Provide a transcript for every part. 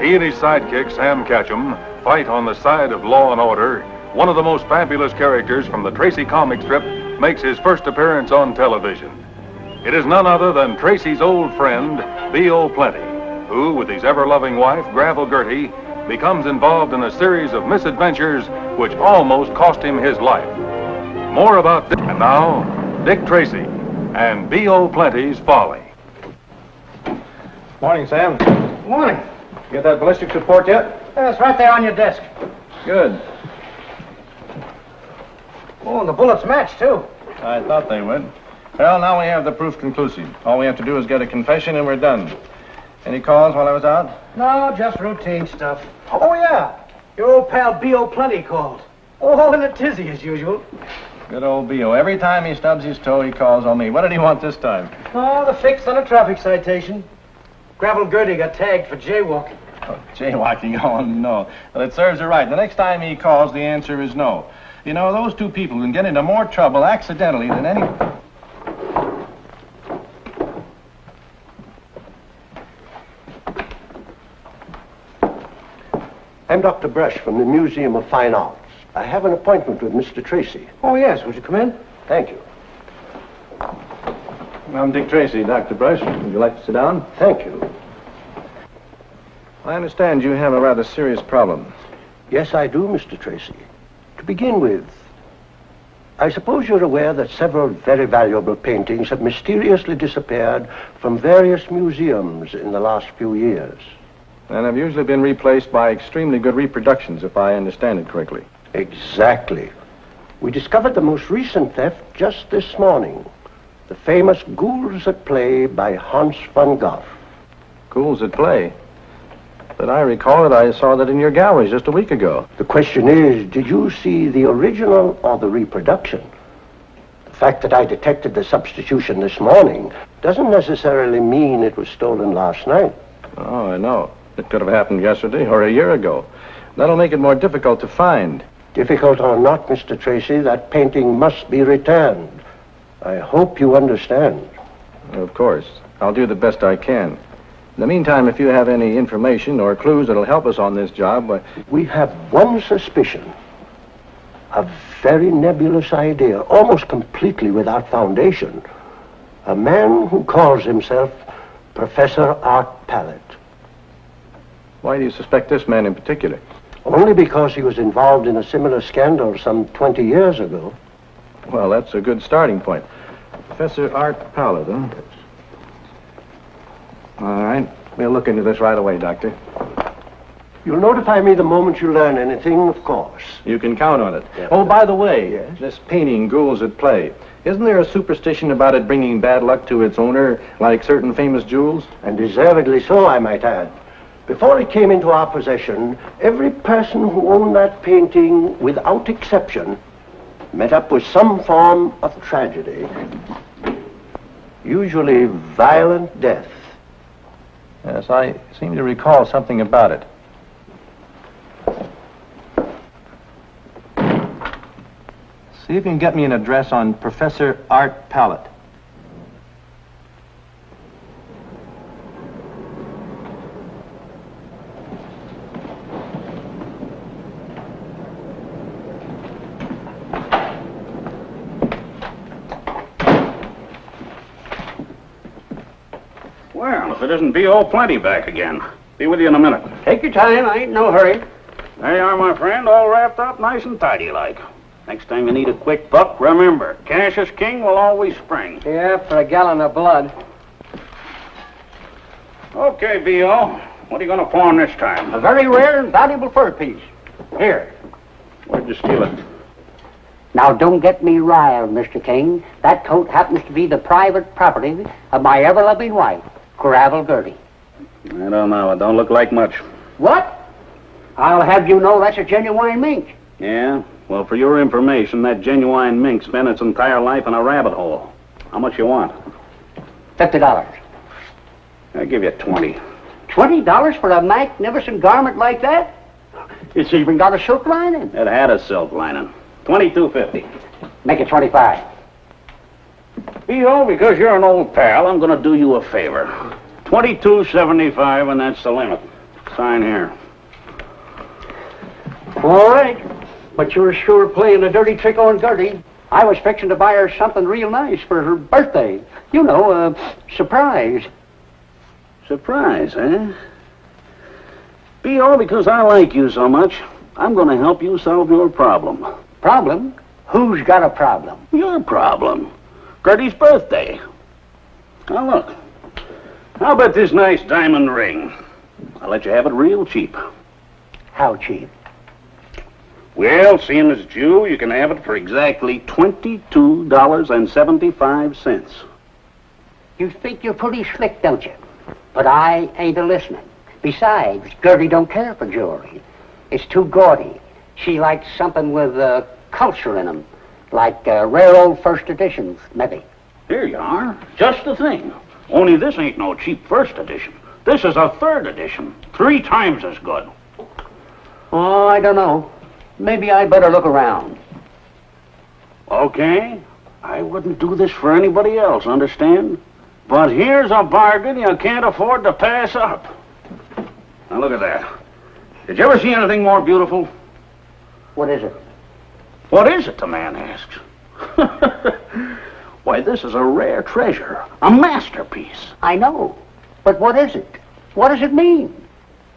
he and his sidekick, Sam Ketchum, fight on the side of law and order, one of the most fabulous characters from the Tracy comic strip makes his first appearance on television. It is none other than Tracy's old friend, B.O. Plenty, who, with his ever-loving wife, Gravel Gertie, becomes involved in a series of misadventures which almost cost him his life. More about this. And now, Dick Tracy and B.O. Plenty's Folly. Morning, Sam. Morning. Get that ballistic support yet? It's right there on your desk. Good. Oh, and the bullets match, too. I thought they would. Well, now we have the proof conclusive. All we have to do is get a confession and we're done. Any calls while I was out? No, just routine stuff. Oh, yeah. Your old pal B.O. Plenty called. All in a tizzy, as usual. Good old B.O. Every time he stubs his toe, he calls on me. What did he want this time? Oh, the fix on a traffic citation. Gravel Gertie got tagged for jaywalking. Oh, jaywalking? Oh, no. Well, it serves her right. The next time he calls, the answer is no. You know, those two people can get into more trouble accidentally than any... I'm Dr. Brush from the Museum of Fine Arts. I have an appointment with Mr. Tracy. Oh, yes. Would you come in? Thank you. I'm Dick Tracy, Dr. Brush. Would you like to sit down? Thank you. I understand you have a rather serious problem. Yes, I do, Mr. Tracy. To begin with, I suppose you're aware that several very valuable paintings have mysteriously disappeared from various museums in the last few years. And have usually been replaced by extremely good reproductions, if I understand it correctly. Exactly. We discovered the most recent theft just this morning. The famous Ghouls at Play by Hans van Gogh. Ghouls at Play? But I recall that I saw that in your galleries just a week ago. The question is, did you see the original or the reproduction? The fact that I detected the substitution this morning doesn't necessarily mean it was stolen last night. Oh, I know. It could have happened yesterday or a year ago. That'll make it more difficult to find. Difficult or not, Mr. Tracy, that painting must be returned. I hope you understand. Of course. I'll do the best I can. In the meantime, if you have any information or clues that'll help us on this job... We have one suspicion. A very nebulous idea, almost completely without foundation. A man who calls himself Professor Art Pallet. Why do you suspect this man in particular? Only because he was involved in a similar scandal some 20 years ago. Well, that's a good starting point. Professor Art Pallet, huh? All right. We'll look into this right away, Doctor. You'll notify me the moment you learn anything, of course. You can count on it. Yes. Oh, by the way, Yes? This painting, Ghouls at Play, isn't there a superstition about it bringing bad luck to its owner, like certain famous jewels? And deservedly so, I might add. Before it came into our possession, every person who owned that painting, without exception, met up with some form of tragedy. Usually violent death. Yes, I seem to recall something about it. See if you can get me an address on Professor Art Pallet. Well, if it isn't B.O. Plenty back again. Be with you in a minute. Take your time. I ain't in no hurry. There you are, my friend, all wrapped up nice and tidy like. Next time you need a quick buck, remember, cash is king will always spring. Yeah, for a gallon of blood. Okay, B.O., what are you going to pawn this time? A very rare and valuable fur piece. Here. Where'd you steal it? Now, don't get me riled, Mr. King. That coat happens to be the private property of my ever-loving wife, Gravel Gertie. I don't know. It don't look like much. What? I'll have you know that's a genuine mink. Yeah? Well, for your information, that genuine mink spent its entire life in a rabbit hole. How much you want? $50. I'll give you 20. $20 for a magnificent garment like that? It's even got a silk lining. It had a silk lining. $22.50. Make it 25. B.O., because you're an old pal, I'm going to do you a favor. $22.75, and that's the limit. Sign here. All right. But you're sure playing a dirty trick on Gertie. I was fixing to buy her something real nice for her birthday. You know, a surprise. Surprise, eh? B.O., because I like you so much, I'm going to help you solve your problem. Problem? Who's got a problem? Your problem. Gertie's birthday. Now, look. How about this nice diamond ring? I'll let you have it real cheap. How cheap? Well, seeing as it's you can have it for exactly $22.75. You think you're pretty slick, don't you? But I ain't a-listening. Besides, Gertie don't care for jewelry. It's too gaudy. She likes something with culture in them, like rare old first editions, maybe. Here you are. Just the thing. Only this ain't no cheap first edition. This is a third edition. 3 times as good. Oh, I don't know. Maybe I'd better look around. Okay. I wouldn't do this for anybody else, understand? But here's a bargain you can't afford to pass up. Now look at that. Did you ever see anything more beautiful? What is it? What is it, the man asks. Why, this is a rare treasure. A masterpiece. I know. But what is it? What does it mean?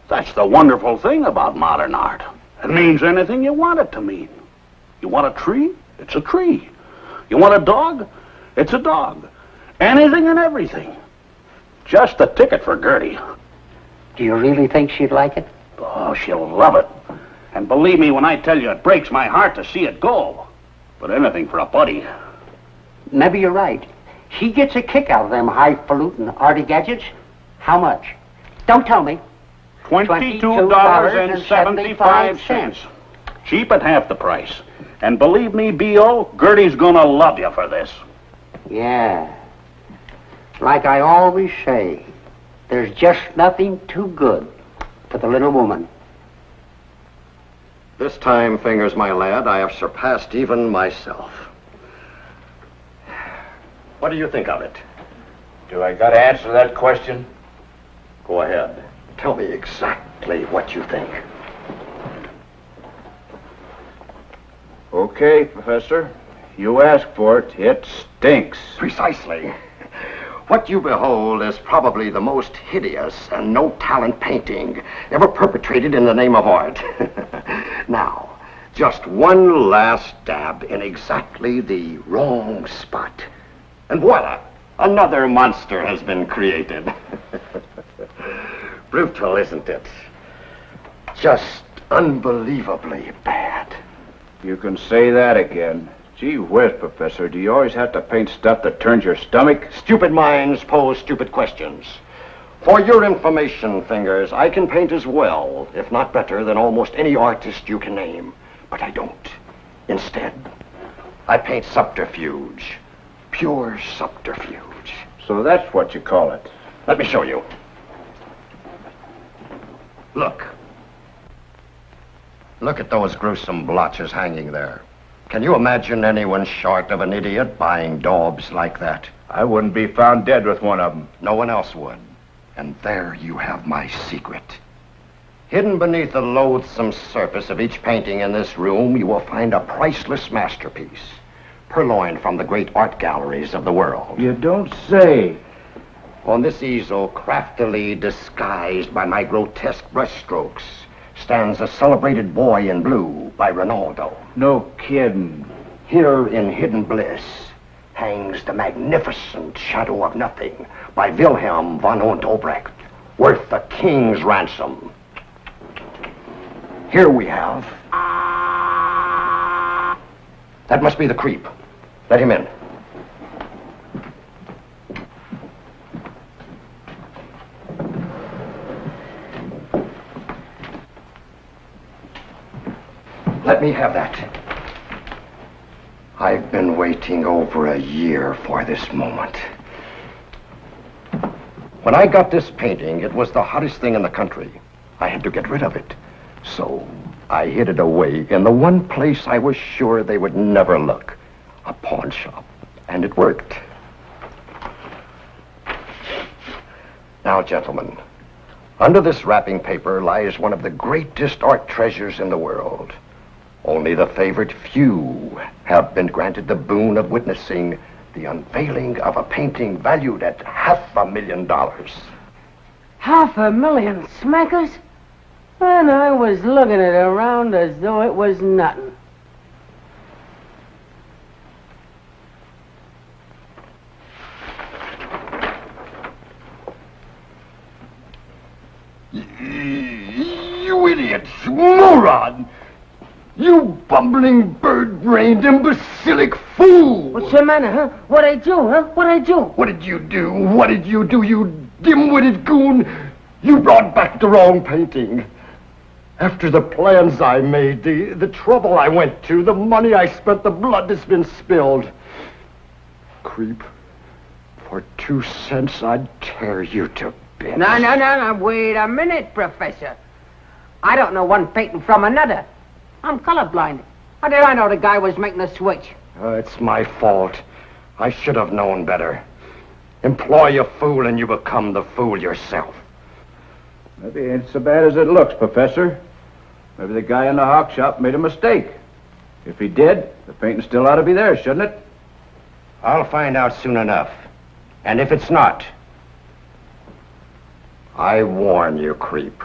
That's the wonderful thing about modern art. It means anything you want it to mean. You want a tree? It's a tree. You want a dog? It's a dog. Anything and everything. Just the ticket for Gertie. Do you really think she'd like it? Oh, she'll love it. And believe me when I tell you, it breaks my heart to see it go. But anything for a buddy. Maybe you're right. She gets a kick out of them highfalutin arty gadgets. How much? Don't tell me. $22.75. Cheap at half the price. And believe me, B.O., Gertie's gonna love you for this. Yeah. Like I always say, there's just nothing too good for the little woman. This time, Fingers, my lad, I have surpassed even myself. What do you think of it? Do I gotta answer that question? Go ahead. Tell me exactly what you think. Okay, Professor. You asked for it. It stinks. Precisely. What you behold is probably the most hideous and no-talent painting ever perpetrated in the name of art. Now, just one last dab in exactly the wrong spot. And voila, another monster has been created. Brutal, isn't it? Just unbelievably bad. You can say that again. Gee whiz, Professor, do you always have to paint stuff that turns your stomach? Stupid minds pose stupid questions. For your information, Fingers, I can paint as well, if not better, than almost any artist you can name. But I don't. Instead, I paint subterfuge. Pure subterfuge. So that's what you call it. Let me show you. Look. Look at those gruesome blotches hanging there. Can you imagine anyone short of an idiot buying daubs like that? I wouldn't be found dead with one of them. No one else would. And there you have my secret. Hidden beneath the loathsome surface of each painting in this room, you will find a priceless masterpiece, purloined from the great art galleries of the world. You don't say. On this easel, craftily disguised by my grotesque brushstrokes, stands A Celebrated Boy in Blue by Ronaldo. No kidding. Here in hidden bliss hangs The Magnificent Shadow of Nothing by Wilhelm von Obrecht, worth a king's ransom. Here we have... That must be the creep. Let him in. Let me have that. I've been waiting over a year for this moment. When I got this painting, it was the hottest thing in the country. I had to get rid of it. So I hid it away in the one place I was sure they would never look. A pawn shop. And it worked. Now, gentlemen, Under this wrapping paper lies one of the greatest art treasures in the world. Only the favored few have been granted the boon of witnessing the unveiling of a painting valued at $500,000. $500,000 smackers? And I was looking at it around as though it was nothing. You idiot! Moron! You bumbling, bird-brained, imbecilic fool! What's the matter, huh? What'd I do, huh? What'd I do? What did you do? What did you do, you dim-witted goon? You brought back the wrong painting. After the plans I made, the trouble I went to, the money I spent, the blood that's been spilled. Creep, for 2 cents I'd tear you to bits. No, wait a minute, Professor. I don't know one painting from another. I'm colorblind. How did I know the guy was making the switch? It's my fault. I should have known better. Employ a fool and you become the fool yourself. Maybe it ain't so bad as it looks, Professor. Maybe the guy in the hawk shop made a mistake. If he did, the painting still ought to be there, shouldn't it? I'll find out soon enough. And if it's not, I warn you, creep.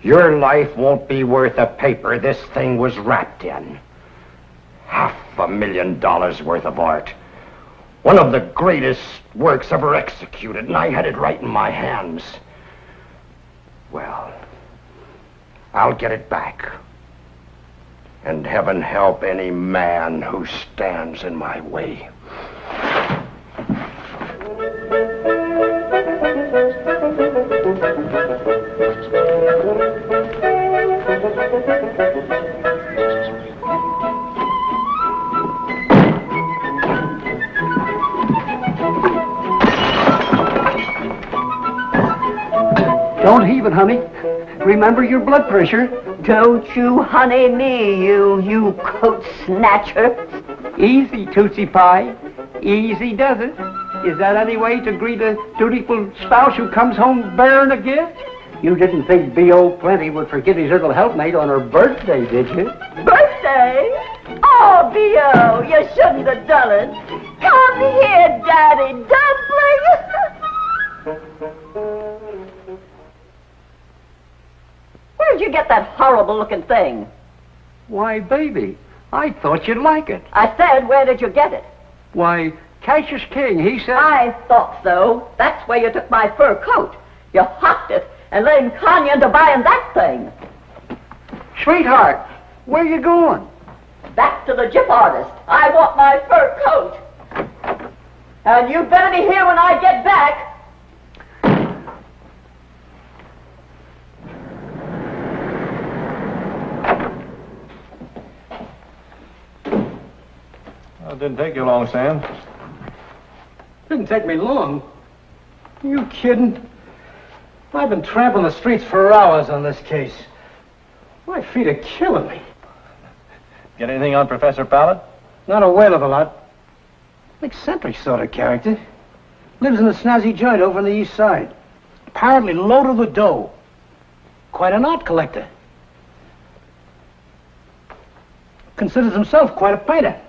Your life won't be worth the paper this thing was wrapped in. $500,000 worth of art. One of the greatest works ever executed, and I had it right in my hands. Well, I'll get it back. And heaven help any man who stands in my way. Don't heave it, honey. Remember your blood pressure. Don't you honey me, you coat snatcher. Easy, Tootsie Pie. Easy does it. Is that any way to greet a dutiful spouse who comes home bearing a gift? You didn't think B.O. Plenty would forget his little helpmate on her birthday, did you? Birthday? Oh, B.O., you shouldn't have done it. Come here, Daddy Dumpling. Where'd you get that horrible-looking thing? Why, baby, I thought you'd like it. I said, where did you get it? Why, Cassius King, he said... I thought so. That's where you took my fur coat. You hocked it and let him con you into buying that thing. Sweetheart, where you going? Back to the gyp artist. I want my fur coat. And you better be here when I get back. Well, it didn't take you long, Sam. Didn't take me long. You kidding? I've been tramping the streets for hours on this case. My feet are killing me. Get anything on Professor Pallet? Not a whale of a lot. Eccentric sort of character. Lives in a snazzy joint over on the east side. Apparently loaded with dough. Quite an art collector. Considers himself quite a painter.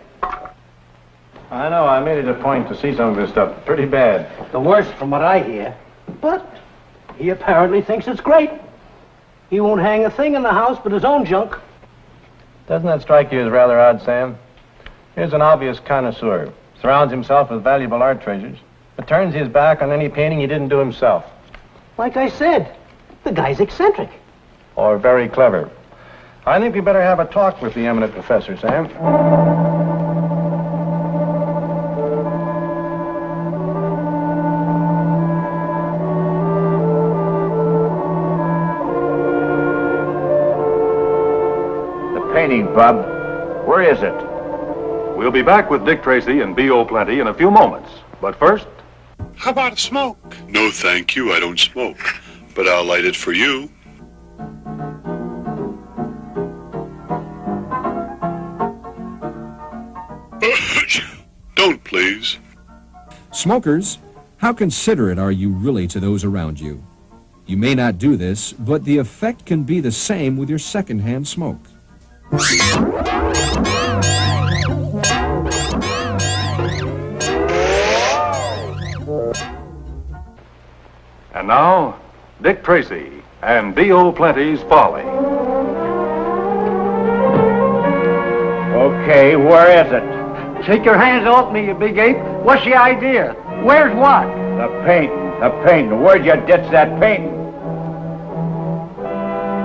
I know, I made it a point to see some of this stuff. Pretty bad. The worst from what I hear. But he apparently thinks it's great. He won't hang a thing in the house but his own junk. Doesn't that strike you as rather odd, Sam? Here's an obvious connoisseur. Surrounds himself with valuable art treasures, but turns his back on any painting he didn't do himself. Like I said, the guy's eccentric. Or very clever. I think we better have a talk with the eminent professor, Sam. Painting, Bub. Where is it? We'll be back with Dick Tracy and B.O. Plenty in a few moments. But first... How about a smoke? No, thank you. I don't smoke. But I'll light it for you. Don't, please. Smokers, how considerate are you really to those around you? You may not do this, but the effect can be the same with your secondhand smoke. And now, Dick Tracy and D.O. Plenty's Folly. Okay, where is it? Take your hands off me, you big ape. What's the idea? Where's what? The painting. Where'd you ditch that painting?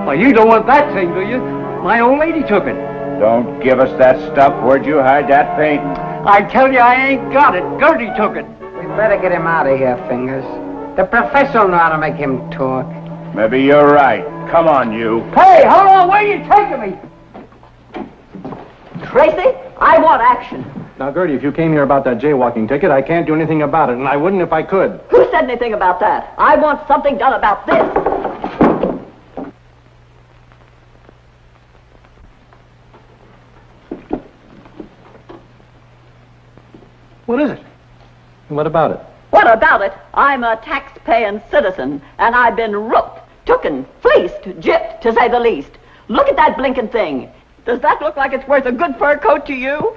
Well, you don't want that thing, do you? My old lady took it. Don't give us that stuff. Where'd you hide that painting? I tell you, I ain't got it. Gertie took it. We better get him out of here, Fingers. The professor will know how to make him talk. Maybe you're right. Come on, you. Hey, hold on. Where are you taking me? Tracy, I want action. Now, Gertie, if you came here about that jaywalking ticket, I can't do anything about it, and I wouldn't if I could. Who said anything about that? I want something done about this. What is it? What about it? What about it? I'm a tax-paying citizen, and I've been rooked, tooken, fleeced, gypped, to say the least. Look at that blinking thing. Does that look like it's worth a good fur coat to you?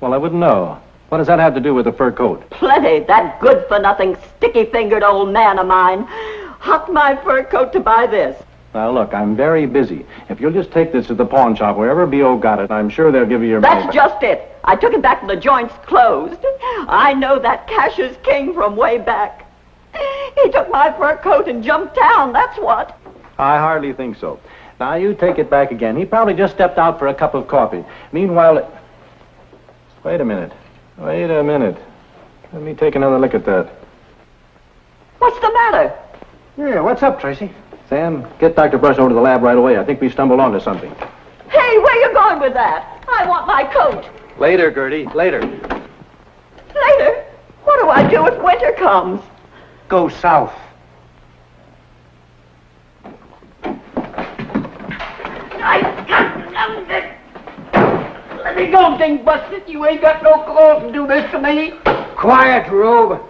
Well, I wouldn't know. What does that have to do with the fur coat? Plenty. That good-for-nothing, sticky-fingered old man of mine hocked my fur coat to buy this. Now, look, I'm very busy. If you'll just take this to the pawn shop, wherever B.O. got it, I'm sure they'll give you your money back. That's just it. I took it back when the joint's closed. I know that Cassius king from way back. He took my fur coat and jumped town, that's what. I hardly think so. Now, you take it back again. He probably just stepped out for a cup of coffee. Meanwhile, Wait a minute. Let me take another look at that. What's the matter? Yeah, what's up, Tracy? Sam, get Dr. Brush over to the lab right away. I think we stumbled onto something. Hey, where you going with that? I want my coat. Later, Gertie, later. Later? What do I do if winter comes? Go south. Let me go, ding busted. You ain't got no cause to do this to me. Quiet, Rube.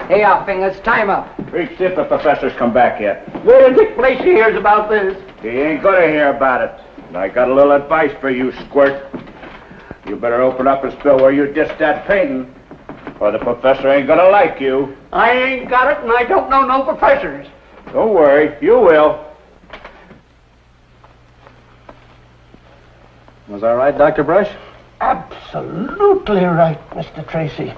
Here, Fingers, time up. Reach see if the professor's come back yet. Wait till Dick Tracy hears about this. He ain't gonna hear about it. And I got a little advice for you, Squirt. You better open up and spill where you dished that painting, or the professor ain't gonna like you. I ain't got it, and I don't know no professors. Don't worry, you will. Was that right, Dr. Brush? Absolutely right, Mr. Tracy.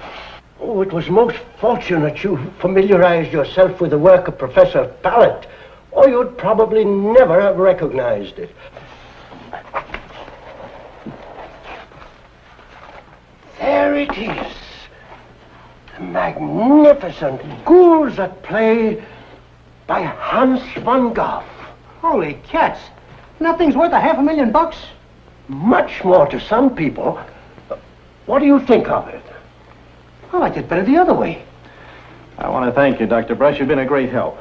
Oh, it was most fortunate you familiarized yourself with the work of Professor Pallet, or you'd probably never have recognized it. There it is. The magnificent Ghouls at Play by Hans van Gogh. Holy cats. Nothing's worth $500,000. Much more to some people. What do you think of it? I liked it better the other way. I want to thank you, Dr. Brush. You've been a great help.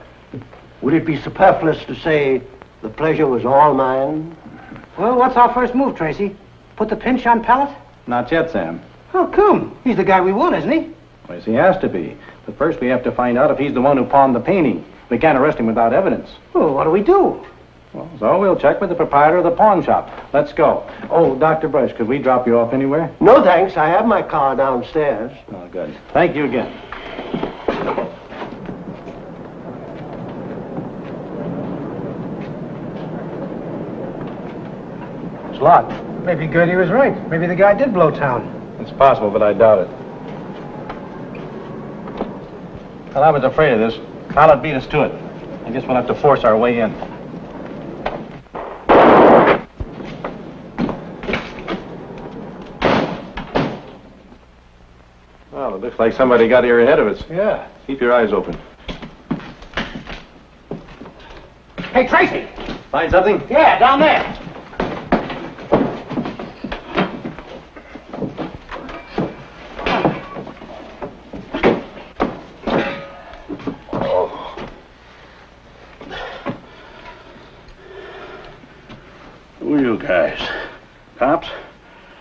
Would it be superfluous to say the pleasure was all mine? Well, what's our first move, Tracy? Put the pinch on Pallet? Not yet, Sam. How come? He's the guy we want, isn't he? Well, yes, he has to be. But first we have to find out if he's the one who pawned the painting. We can't arrest him without evidence. Well, what do we do? Well, so we'll check with the proprietor of the pawn shop. Let's go. Oh, Dr. Brush, could we drop you off anywhere? No, thanks. I have my car downstairs. Oh, good. Thank you again. It's locked. Maybe Gertie was right. Maybe the guy did blow town. It's possible, but I doubt it. Well, I was afraid of this. Pallet beat us to it. I guess we'll have to force our way in. Well, it looks like somebody got here ahead of us. Yeah. Keep your eyes open. Hey, Tracy! Find something? Yeah, down there. Who are you guys? Cops?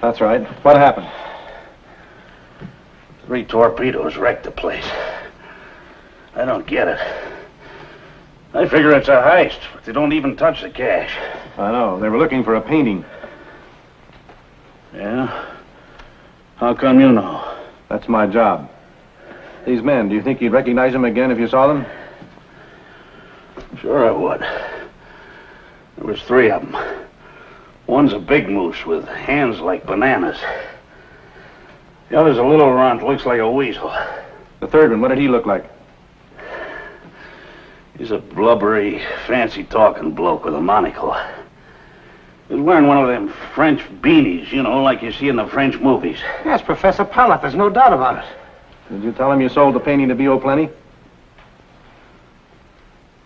That's right. What happened? 3 torpedoes wrecked the place. I don't get it. I figure it's a heist, but they don't even touch the cash. I know. They were looking for a painting. Yeah? How come you know? That's my job. These men, do you think you'd recognize them again if you saw them? Sure I would. There was 3 of them. One's a big moose with hands like bananas. The other's a little runt, looks like a weasel. The third one, what did he look like? He's a blubbery, fancy-talking bloke with a monocle. He was wearing one of them French beanies, you know, like you see in the French movies. Yes, Professor Pallet, there's no doubt about it. Did you tell him you sold the painting to B.O. Plenty?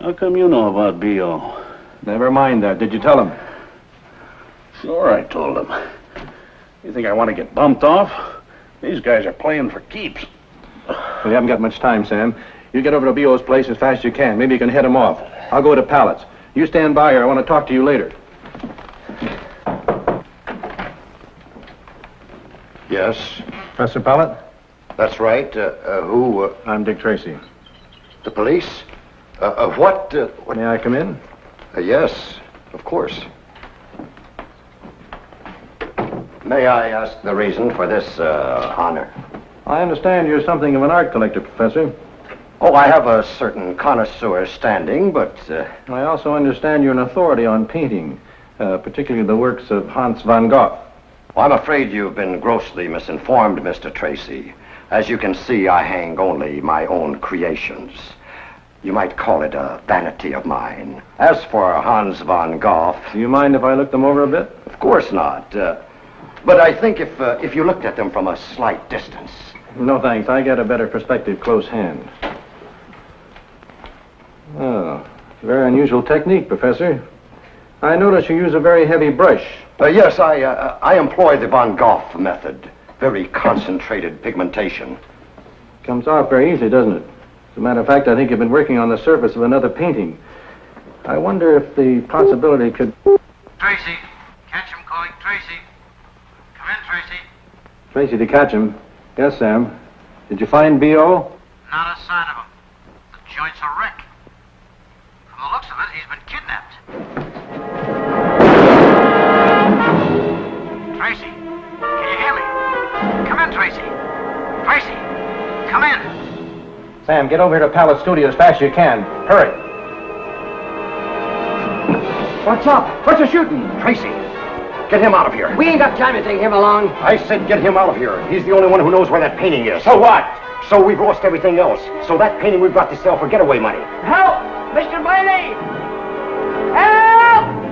How come you know about B.O.? Never mind that. Did you tell him? Sure, I told him. You think I want to get bumped off? These guys are playing for keeps. We haven't got much time, Sam. You get over to B.O.'s place as fast as you can. Maybe you can head him off. I'll go to Pallet's. You stand by here. I want to talk to you later. Yes, Professor Pallet? that's right. Who? I'm Dick Tracy. The police? What? May I come in? Yes, of course. May I ask the reason for this honor? I understand you're something of an art collector, Professor. Oh, I have a certain connoisseur standing, but... I also understand you're an authority on painting, particularly the works of Hans van Gogh. I'm afraid you've been grossly misinformed, Mr. Tracy. As you can see, I hang only my own creations. You might call it a vanity of mine. As for Hans van Gogh... Do you mind if I look them over a bit? Of course not. But I think if you looked at them from a slight distance... No, thanks. I get a better perspective close hand. Oh, very unusual technique, Professor. I notice you use a very heavy brush. Yes, I employ the Van Gogh method. Very concentrated pigmentation. Comes off very easily, doesn't it? As a matter of fact, I think you've been working on the surface of another painting. I wonder if the possibility could... Tracy. Catch him calling Tracy. Come in, Tracy. Tracy, to catch him. Yes, Sam. Did you find B.O.? Not a sign of him. The joint's a wreck. From the looks of it, he's been kidnapped. Tracy, can you hear me? Come in, Tracy. Tracy, come in. Sam, get over here to Pallet Studio as fast as you can. Hurry. What's up? What's the shooting? Tracy, get him out of here. We ain't got time to take him along. I said get him out of here. He's the only one who knows where that painting is. So what? So we've lost everything else. So that painting we've got to sell for getaway money. Help! Mr. Blaney! Help!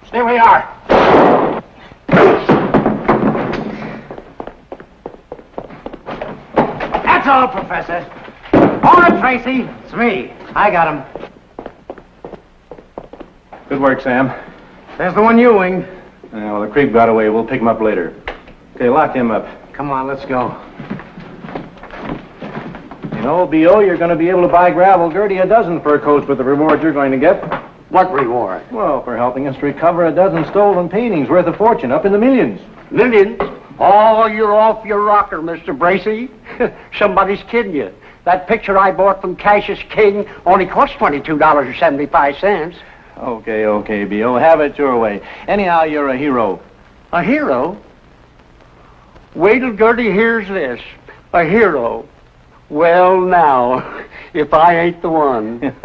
Stay where you are. That's all, Professor. All right, Tracy. It's me. I got him. Good work, Sam. There's the one you winged. Well, the creep got away. We'll pick him up later. Okay, lock him up. Come on, let's go. You know, B.O., you're going to be able to buy gravel Gertie a dozen fur coats with the reward you're going to get. What reward? Well, for helping us recover a dozen stolen paintings worth a fortune, up in the millions. Millions? Oh, you're off your rocker, Mr. Bracy. Somebody's kidding you. That picture I bought from Cassius King only cost $22.75. Okay, B.O., have it your way. Anyhow, you're a hero. A hero? Wait till Gertie hears this. A hero. Well, now, if I ain't the one.